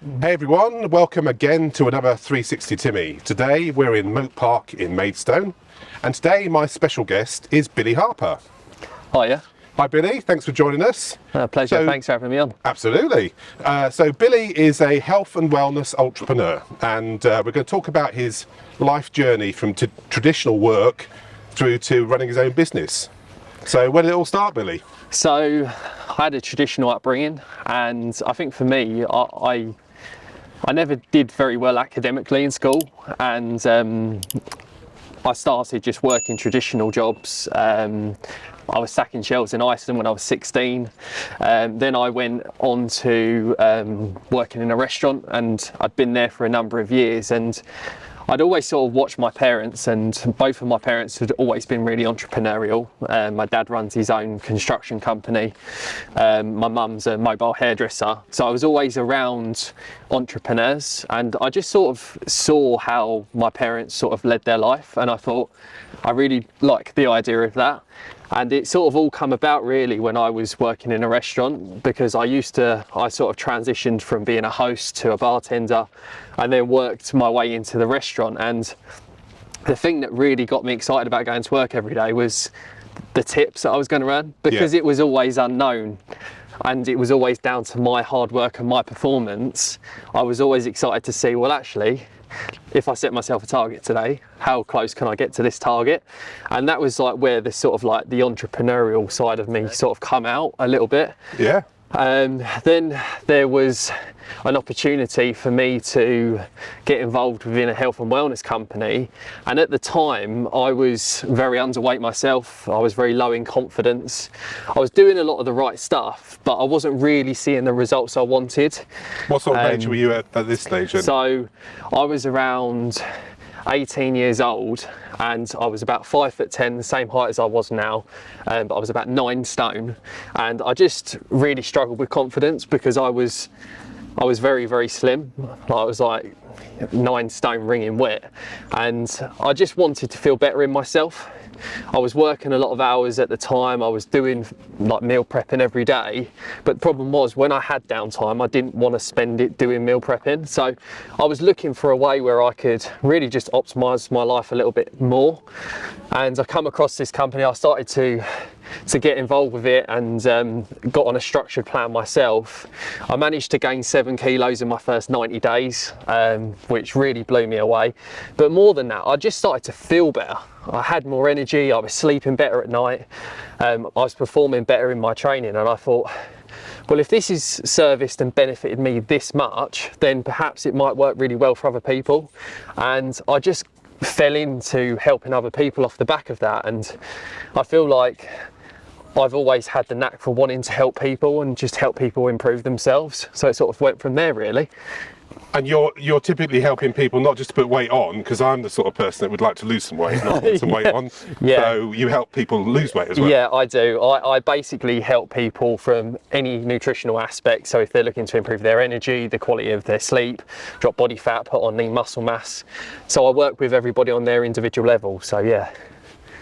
Hey everyone, welcome again to another 360 Timmy. Today we're in Mote Park in Maidstone, and today my special guest is Billy Harper. Hiya. Hi Billy, thanks for joining us. Pleasure, thanks for having me on. Absolutely. So Billy is a health and wellness entrepreneur, and we're going to talk about his life journey from traditional work through to running his own business. So where did it all start, Billy? So I had a traditional upbringing, and I think for me, I never did very well academically in school, and I started just working traditional jobs. I was stacking shelves in Iceland when I was 16. Then I went on to working in a restaurant, and I'd been there for a number of years, and I'd always sort of watched my parents, and both of my parents had always been really entrepreneurial. My dad runs his own construction company. My mum's a mobile hairdresser. So I was always around entrepreneurs, and I just sort of saw how my parents sort of led their life, and I thought I really like the idea of that. And it sort of all come about really when I was working in a restaurant, because I sort of transitioned from being a host to a bartender, and then worked my way into the restaurant. And the thing that really got me excited about going to work every day was the tips that I was going to earn, because it was always unknown, and it was always down to my hard work and my performance. I was always excited to see, well, actually, if I set myself a target today, how close can I get to this target? And that was like where the sort of like the entrepreneurial side of me sort of come out a little bit. Yeah. Then there was an opportunity for me to get involved within a health and wellness company, and at the time I was very underweight myself. I was very low in confidence. I was doing a lot of the right stuff, but I wasn't really seeing the results I wanted. What sort of age were you at this stage then? So I was around 18 years old, and I was about 5'10", the same height as I was now, but I was about 9 stone, and I just really struggled with confidence because I was very, very slim. I was like 9 stone wringing wet, and I just wanted to feel better in myself. I was working a lot of hours at the time. I was doing like meal prepping every day, but the problem was when I had downtime, I didn't want to spend it doing meal prepping. So I was looking for a way where I could really just optimize my life a little bit more, and I come across this company. I started to get involved with it, and got on a structured plan myself. I managed to gain 7 kilos in my first 90 days, which really blew me away. But more than that, I just started to feel better. I had more energy, I was sleeping better at night, I was performing better in my training, and I thought, well, if this is serviced and benefited me this much, then perhaps it might work really well for other people. And I just fell into helping other people off the back of that, and I feel like I've always had the knack for wanting to help people and just help people improve themselves. So it sort of went from there really. And you're typically helping people not just to put weight on, because I'm the sort of person that would like to lose some weight, not put some weight on. Yeah. So you help people lose weight as well. Yeah, I do. I basically help people from any nutritional aspect. So if they're looking to improve their energy, the quality of their sleep, drop body fat, put on lean muscle mass. So I work with everybody on their individual level. So yeah.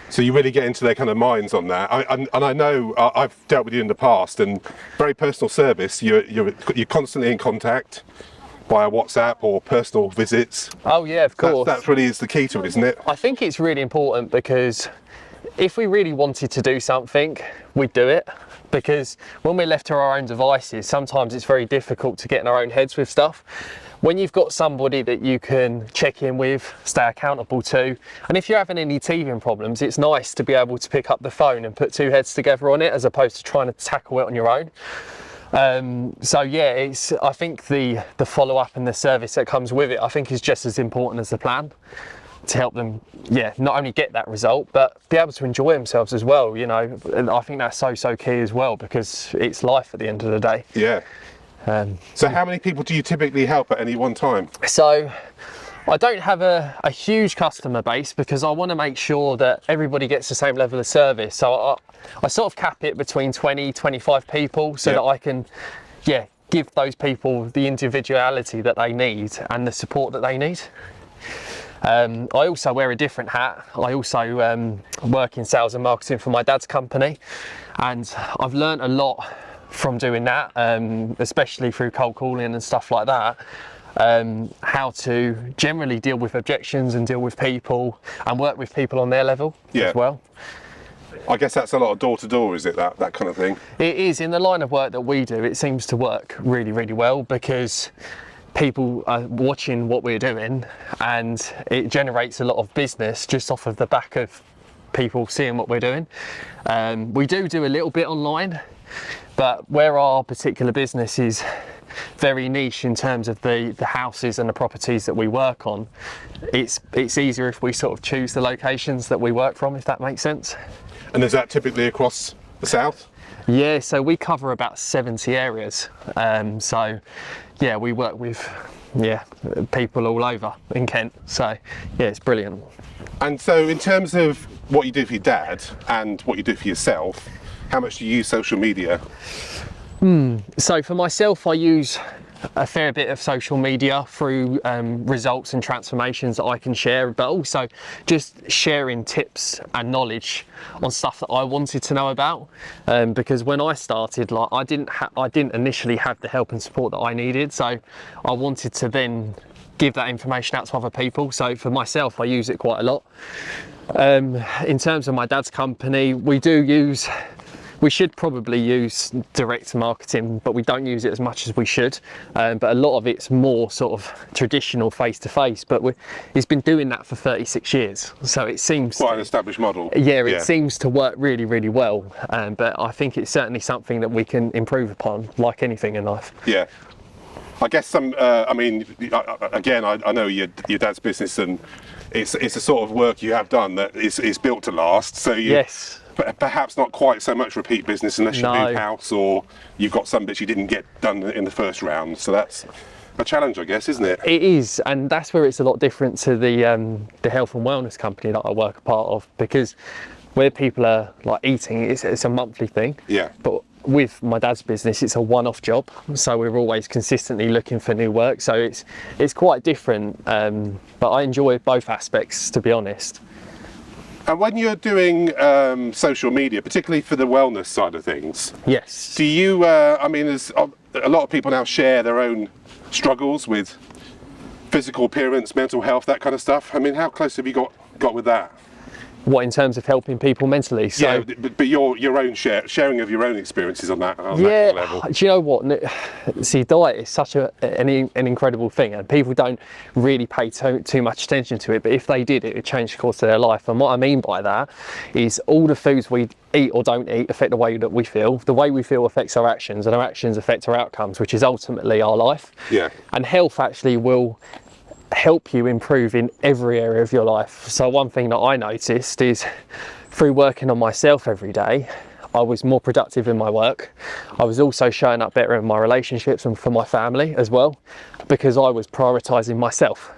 So you really get into their kind of minds on that. And I know I've dealt with you in the past, and very personal service. You're constantly in contact via WhatsApp or personal visits. Oh yeah, of course. That really is the key to it, isn't it? I think it's really important, because if we really wanted to do something, we'd do it. Because when we're left to our own devices, sometimes it's very difficult to get in our own heads with stuff. When you've got somebody that you can check in with, stay accountable to, and if you're having any teething problems, it's nice to be able to pick up the phone and put 2 heads together on it, as opposed to trying to tackle it on your own. So yeah, I think the follow-up and the service that comes with it, I think, is just as important as the plan, to help them, not only get that result, but be able to enjoy themselves as well. You know, and I think that's so key as well, because it's life at the end of the day. Yeah. So how many people do you typically help at any one time? So I don't have a huge customer base, because I want to make sure that everybody gets the same level of service. So I sort of cap it between 20, 25 people, so that I can, give those people the individuality that they need and the support that they need. I also wear a different hat. I also work in sales and marketing for my dad's company, and I've learned a lot from doing that, especially through cold calling and stuff like that. How to generally deal with objections and deal with people and work with people on their level as well. I guess that's a lot of door to door, is it, that kind of thing? It is. In the line of work that we do, it seems to work really, really well because people are watching what we're doing, and it generates a lot of business just off of the back of people seeing what we're doing. We do a little bit online, but where our particular business is very niche in terms of the houses and the properties that we work on, it's easier if we sort of choose the locations that we work from, if that makes sense. And is that typically across the south? Yeah, so we cover about 70 areas. So yeah, we work with people all over in Kent. So yeah, it's brilliant. And so in terms of what you do for your dad and what you do for yourself, how much do you use social media? So for myself, I use a fair bit of social media through results and transformations that I can share, but also just sharing tips and knowledge on stuff that I wanted to know about. Because when I started, like I didn't initially have the help and support that I needed, so I wanted to then give that information out to other people. So for myself, I use it quite a lot. In terms of my dad's company, we should probably use direct marketing, but we don't use it as much as we should. But a lot of it's more sort of traditional face-to-face, but he's been doing that for 36 years. So it seems quite an established model. Yeah, it seems to work really, really well. But I think it's certainly something that we can improve upon, like anything in life. Yeah. I guess I know your dad's business, and it's a sort of work you have done that is built to last. So yes. Perhaps not quite so much repeat business unless you move house or you've got some bits you didn't get done in the first round. So that's a challenge, I guess, isn't it? It is, and that's where it's a lot different to the health and wellness company that I work a part of, because where people are like eating, it's a monthly thing. Yeah. But with my dad's business, it's a one-off job, so we're always consistently looking for new work. So it's quite different, but I enjoy both aspects, to be honest. And when you're doing social media, particularly for the wellness side of things, yes, do you, there's a lot of people now share their own struggles with physical appearance, mental health, that kind of stuff. I mean, how close have you got with that? What, in terms of helping people mentally? So, yeah, but your own sharing of your own experiences on that, that kind of level. Do you know what? See, diet is such an incredible thing, and people don't really pay too much attention to it, but if they did, it would change the course of their life. And what I mean by that is all the foods we eat or don't eat affect the way that we feel. The way we feel affects our actions, and our actions affect our outcomes, which is ultimately our life. Yeah. And health actually will help you improve in every area of your life. So one thing that I noticed is through working on myself every day, I was more productive in my work. I was also showing up better in my relationships and for my family as well, because I was prioritizing myself.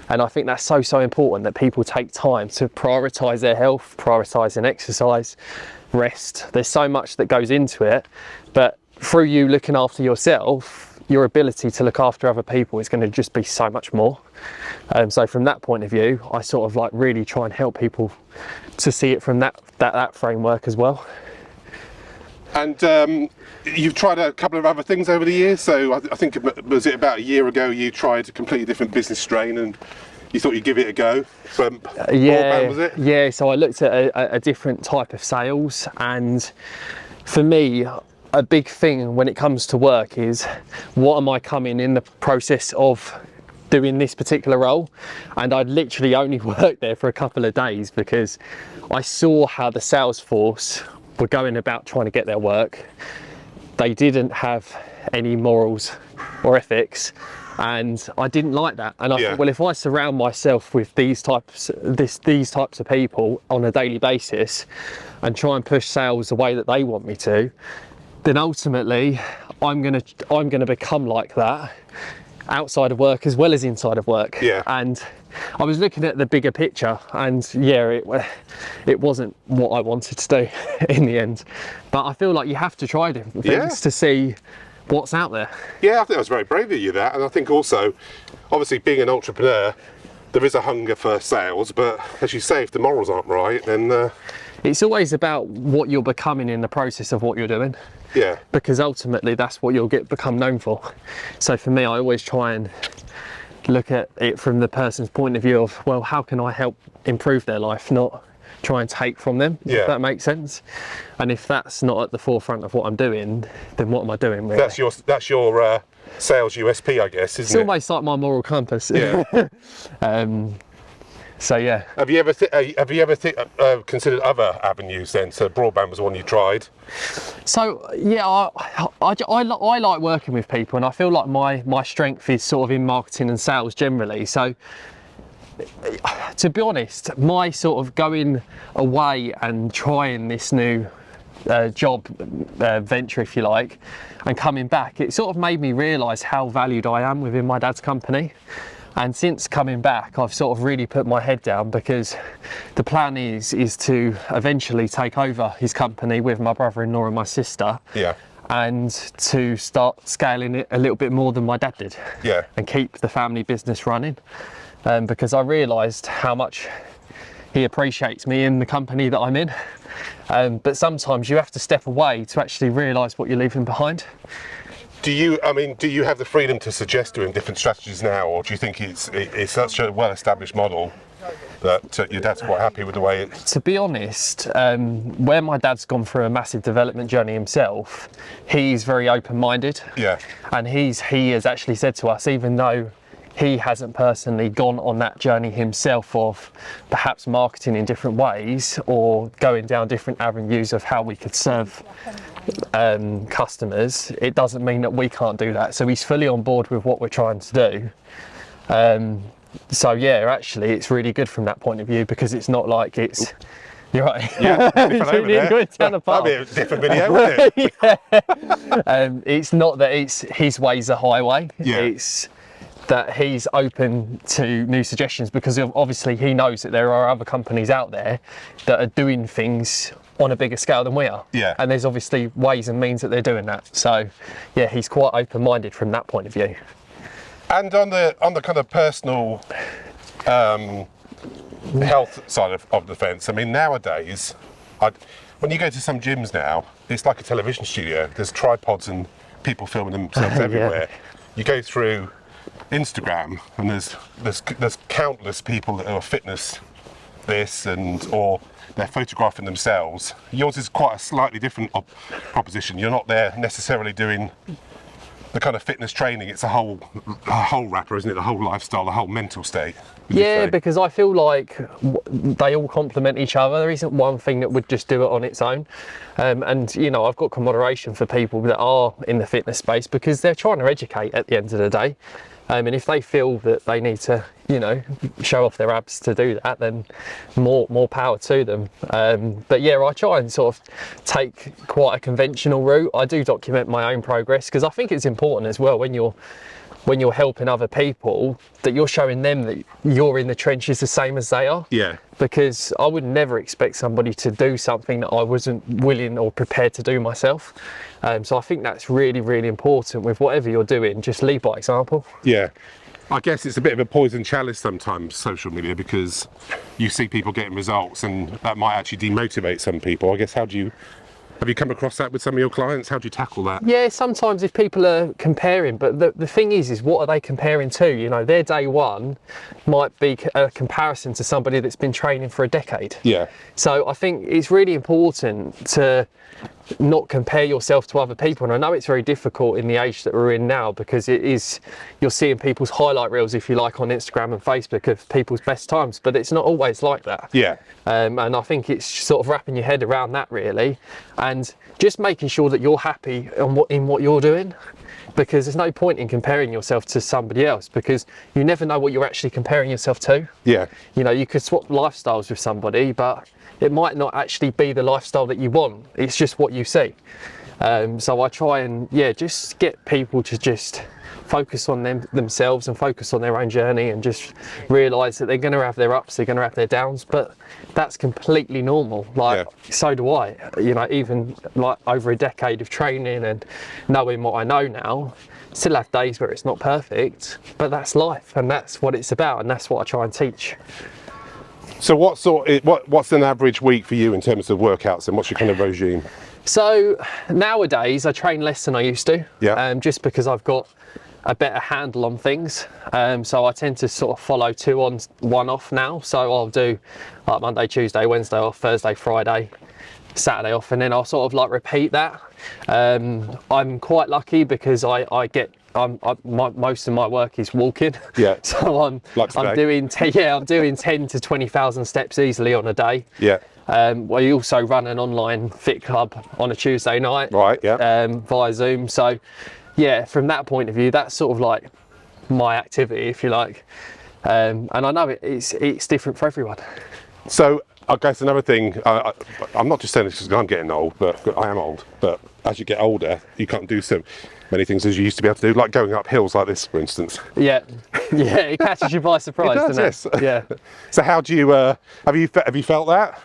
And I think that's so important that people take time to prioritize their health, prioritizing exercise, rest. There's so much that goes into it, but through you looking after yourself, your ability to look after other people is going to just be so much more. So from that point of view, I sort of like really try and help people to see it from that framework as well. And you've tried a couple of other things over the years. So I think, was it about a year ago, you tried a completely different business strain and you thought you'd give it a go? Broadband, was it? Yeah, so I looked at a different type of sales, and for me, a big thing when it comes to work is, what am I coming in the process of doing this particular role? And I'd literally only worked there for a couple of days because I saw how the sales force were going about trying to get their work. They didn't have any morals or ethics, and I didn't like that. And I thought, well, if I surround myself with these types of people on a daily basis and try and push sales the way that they want me to, then ultimately I'm gonna become like that outside of work as well as inside of work. Yeah. And I was looking at the bigger picture, and yeah, it wasn't what I wanted to do in the end. But I feel like you have to try different things to see what's out there. Yeah, I think that was very brave of you, that. And I think also, obviously being an entrepreneur, there is a hunger for sales, but as you say, if the morals aren't right, then it's always about what you're becoming in the process of what you're doing. Yeah. Because ultimately that's what you'll become known for. So for me, I always try and look at it from the person's point of view of, well, how can I help improve their life, not try and take from them, if that makes sense. And if that's not at the forefront of what I'm doing, then what am I doing really? That's your sales USP, I guess, isn't it? It's almost like my moral compass. Yeah. So yeah. Have you ever considered other avenues then? So broadband was one you tried. So yeah, I like working with people, and I feel like my strength is sort of in marketing and sales generally. So to be honest, my sort of going away and trying this new job venture, if you like, and coming back, it sort of made me realise how valued I am within my dad's company. And since coming back, I've sort of really put my head down, because the plan is to eventually take over his company with my brother-in-law and my sister. Yeah. And to start scaling it a little bit more than my dad did. Yeah. And keep the family business running. Because I realised how much he appreciates me in the company that I'm in. But sometimes you have to step away to actually realise what you're leaving behind. Do you have the freedom to suggest to him different strategies now, or do you think it's such a well-established model that your dad's quite happy with the way it... To be honest, where my dad's gone through a massive development journey himself, he's very open-minded. Yeah. And he has actually said to us, even though he hasn't personally gone on that journey himself of perhaps marketing in different ways or going down different avenues of how we could serve customers, it doesn't mean that we can't do that. So he's fully on board with what we're trying to do. So yeah, actually it's really good from that point of view, because it's not like it's... You're right. Yeah, that'd be a different video, wouldn't it? Yeah. It's not that it's his way's a highway. Yeah. It's that he's open to new suggestions, because obviously he knows that there are other companies out there that are doing things on a bigger scale than we are. Yeah. And there's obviously ways and means that they're doing that. So yeah, he's quite open-minded from that point of view. And on the kind of personal health side of the fence, I mean, nowadays, when you go to some gyms now, it's like a television studio. There's tripods and people filming themselves everywhere. You go through Instagram and there's countless people that are fitness this or they're photographing themselves. Yours is quite a slightly different proposition. You're not there necessarily doing the kind of fitness training. It's a whole wrapper, isn't it? The whole lifestyle, the whole mental state. Yeah, because I feel like they all complement each other. There isn't one thing that would just do it on its own. And you know, I've got moderation for people that are in the fitness space, because they're trying to educate at the end of the day. And if they feel that they need to, you know, show off their abs to do that, then more power to them. But yeah, I try and sort of take quite a conventional route. I do document my own progress, because I think it's important as well when you're helping other people, that you're showing them that you're in the trenches the same as they are. Yeah. Because I would never expect somebody to do something that I wasn't willing or prepared to do myself. So I think that's really, really important with whatever you're doing. Just lead by example. Yeah. I guess it's a bit of a poison chalice sometimes, social media, because you see people getting results and that might actually demotivate some people. I guess have you come across that with some of your clients? How do you tackle that? Yeah, sometimes if people are comparing, but the thing is what are they comparing to? You know, their day one might be a comparison to somebody that's been training for a decade. Yeah. So I think it's really important to not compare yourself to other people. And I know it's very difficult in the age that we're in now, because you're seeing people's highlight reels, if you like, on Instagram and Facebook of people's best times, but it's not always like that. Yeah. And I think it's sort of wrapping your head around that really, and just making sure that you're happy in what you're doing, because there's no point in comparing yourself to somebody else, because you never know what you're actually comparing yourself to. Yeah. You know, you could swap lifestyles with somebody, but it might not actually be the lifestyle that you want. It's just what you see. So I try and just get people to just focus on themselves and focus on their own journey, and just realise that they're going to have their ups, they're going to have their downs, but that's completely normal. So do I. You know, even like over a decade of training and knowing what I know now, still have days where it's not perfect, but that's life, and that's what it's about, and that's what I try and teach. So what's an average week for you in terms of workouts, and what's your kind of regime? So nowadays I train less than I used to, Yeah. just because I've got a better handle on things. So I tend to sort of follow 2 on, 1 off now. So I'll do like Monday, Tuesday, Wednesday off, Thursday, Friday, Saturday off, and then I'll sort of like repeat that. I'm quite lucky because most of my work is walking. Yeah. So I'm doing 10 to 20,000 steps easily on a day. Yeah. We also run an online fit club on a Tuesday night. Right. Yeah. Via Zoom. So yeah, from that point of view, that's sort of like my activity, if you like. And I know it's different for everyone. So I guess another thing, I'm not just saying this because I'm getting old, but I am old. But as you get older, you can't do so many things as you used to be able to do, like going up hills like this, for instance. Yeah, it catches you by surprise, It does, doesn't it? yes. Yeah. So how do you have you felt that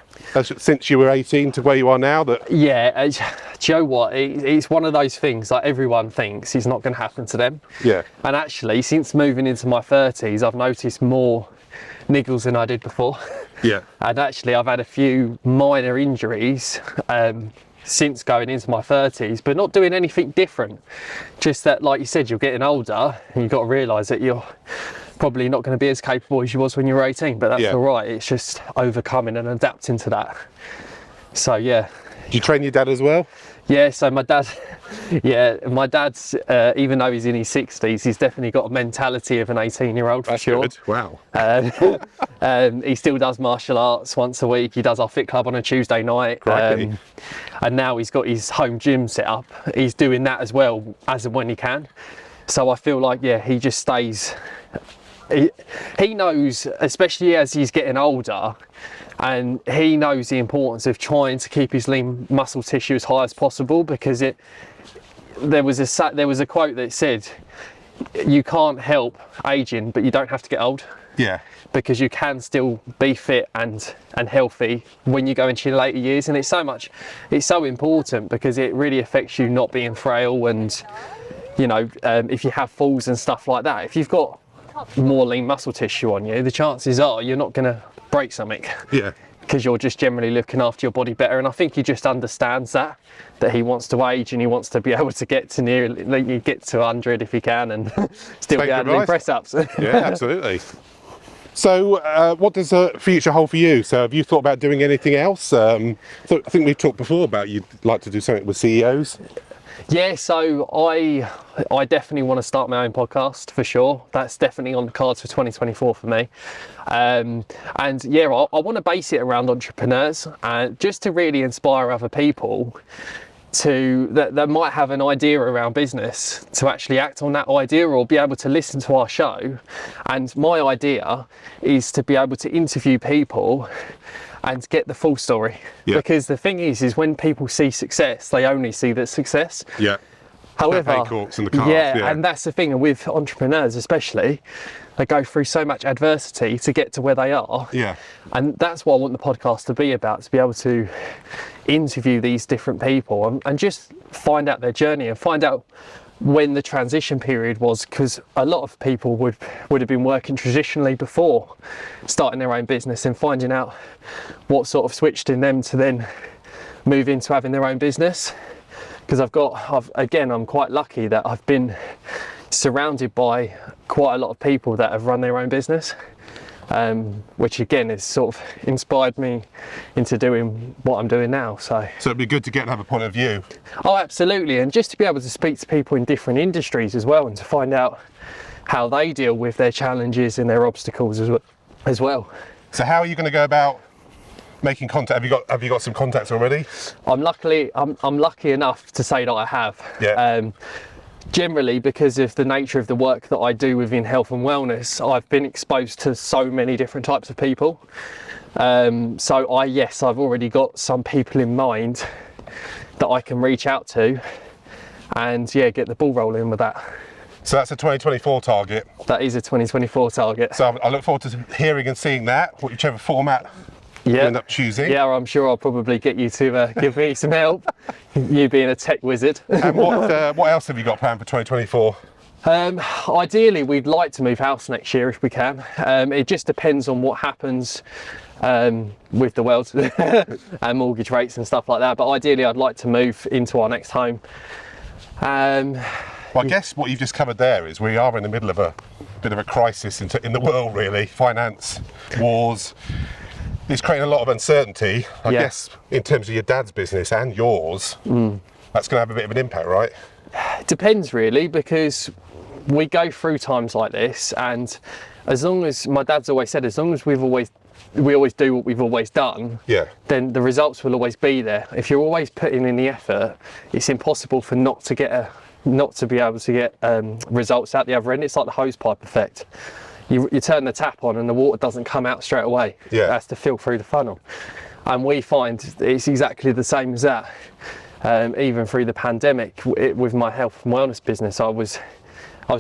since you were 18 to where you are now? That Yeah, do you know what? It's one of those things like everyone thinks is not going to happen to them. Yeah. And actually, since moving into my 30s, I've noticed more niggles than I did before. Yeah. And actually, I've had a few minor injuries since going into my 30s, but not doing anything different. Just that, like you said, you're getting older and you've got to realise that you're probably not going to be as capable as you was when you were 18, but that's Yeah. all right. It's just overcoming and adapting to that. So yeah. Do you train your dad as well? Yeah, so my dad's, even though he's in his 60s, he's definitely got a mentality of an 18-year-old for That's sure. good. Wow. He still does martial arts once a week. He does our fit club on a Tuesday night. Crikey. And now he's got his home gym set up. He's doing that as well as and when he can. So I feel like, yeah, he just stays. He knows, especially as he's getting older, and he knows the importance of trying to keep his lean muscle tissue as high as possible, because there was a quote that said, you can't help aging, but you don't have to get old. Yeah. Because you can still be fit and healthy when you go into your later years. And it's so important because it really affects you not being frail, and if you have falls and stuff like that, if you've got more lean muscle tissue on you, the chances are you're not going to break something. Yeah. Because you're just generally looking after your body better. And I think he just understands that he wants to age and he wants to be able to get to get to 100 if he can, and still be able to do press ups. Yeah, absolutely. So what does the future hold for you? So have you thought about doing anything else? So I think we've talked before about you'd like to do something with CEOs. Yeah, so I definitely want to start my own podcast for sure. That's definitely on the cards for 2024 for me. And yeah, I want to base it around entrepreneurs, just to really inspire other people that might have an idea around business to actually act on that idea or be able to listen to our show. And my idea is to be able to interview people and get the full story. Yeah. Because the thing is when people see success, they only see the success. Yeah. However, the haycocks and the cars. yeah, and that's the thing with entrepreneurs especially, they go through so much adversity to get to where they are. Yeah. And that's what I want the podcast to be about, to be able to interview these different people and just find out their journey and find out when the transition period was, because a lot of people would have been working traditionally before starting their own business, and finding out what sort of switched in them to then move into having their own business. Because I'm quite lucky that I've been surrounded by quite a lot of people that have run their own business, which again has sort of inspired me into doing what I'm doing now. So it'd be good to get another point of view. Oh, absolutely. And just to be able to speak to people in different industries as well, and to find out how they deal with their challenges and their obstacles as well. So how are you going to go about making contact? Have you got some contacts already? I'm lucky enough to say that I have. Yeah. Generally, because of the nature of the work that I do within health and wellness, I've been exposed to so many different types of people. So I've already got some people in mind that I can reach out to and get the ball rolling with that. So that's a 2024 target. That is a 2024 target. So I look forward to hearing and seeing that, whichever format you end up choosing. Yeah, I'm sure I'll probably get you to give me some help, you being a tech wizard. And what else have you got planned for 2024? Ideally, we'd like to move house next year if we can. It just depends on what happens with the world and mortgage rates and stuff like that. But ideally, I'd like to move into our next home. Well, I guess what you've just covered there is we are in the middle of a bit of a crisis in the world, really. Finance, wars. It's creating a lot of uncertainty. I guess in terms of your dad's business and yours, that's going to have a bit of an impact, right? It depends really, because we go through times like this, and as long as my dad's always said, as long as we always do what we've always done, then the results will always be there. If you're always putting in the effort, it's impossible for not to be able to get results out the other end. It's like the hose pipe effect. You turn the tap on and the water doesn't come out straight away. It has to fill through the funnel. And we find it's exactly the same as that. Even through the pandemic, with my health and wellness business, I was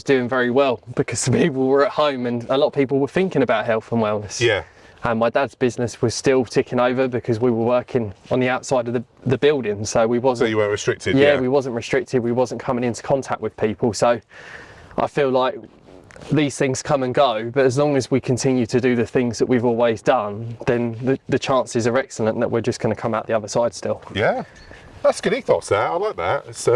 doing very well because the people were at home and a lot of people were thinking about health and wellness. And my dad's business was still ticking over because we were working on the outside of the building, so we wasn't. So you weren't restricted. We wasn't restricted. We wasn't coming into contact with people. So I feel like these things come and go, but as long as we continue to do the things that we've always done, then the chances are excellent that we're just going to come out the other side still. Yeah, that's good ethos there. I like that. It's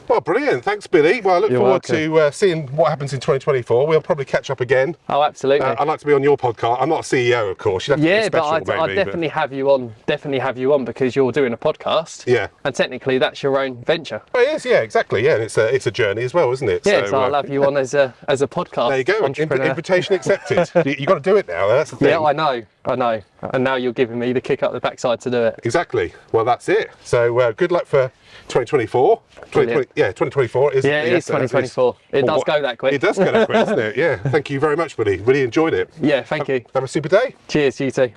well, brilliant. Thanks, Billy. Well, I look forward to seeing what happens in 2024. We'll probably catch up again. Oh, absolutely. I'd like to be on your podcast. I'm not a CEO, of course. You'd have to be special, but I'd definitely have you on. Definitely have you on because you're doing a podcast. Yeah. And technically, that's your own venture. Oh, it is. Yeah, exactly. Yeah, and it's a journey as well, isn't it? Yeah. So I'll have you on as a podcast. There you go. Invitation accepted. You've got to do it now. That's the thing. Yeah, I know. And now you're giving me the kick up the backside to do it. Exactly. Well, that's it. So good luck for 2024. 2024 is. Yeah, it is 2024. It does go that quick. It does go that quick, doesn't it? Yeah. Thank you very much, buddy. Really enjoyed it. Yeah, thank you. Have a super day. Cheers, you too.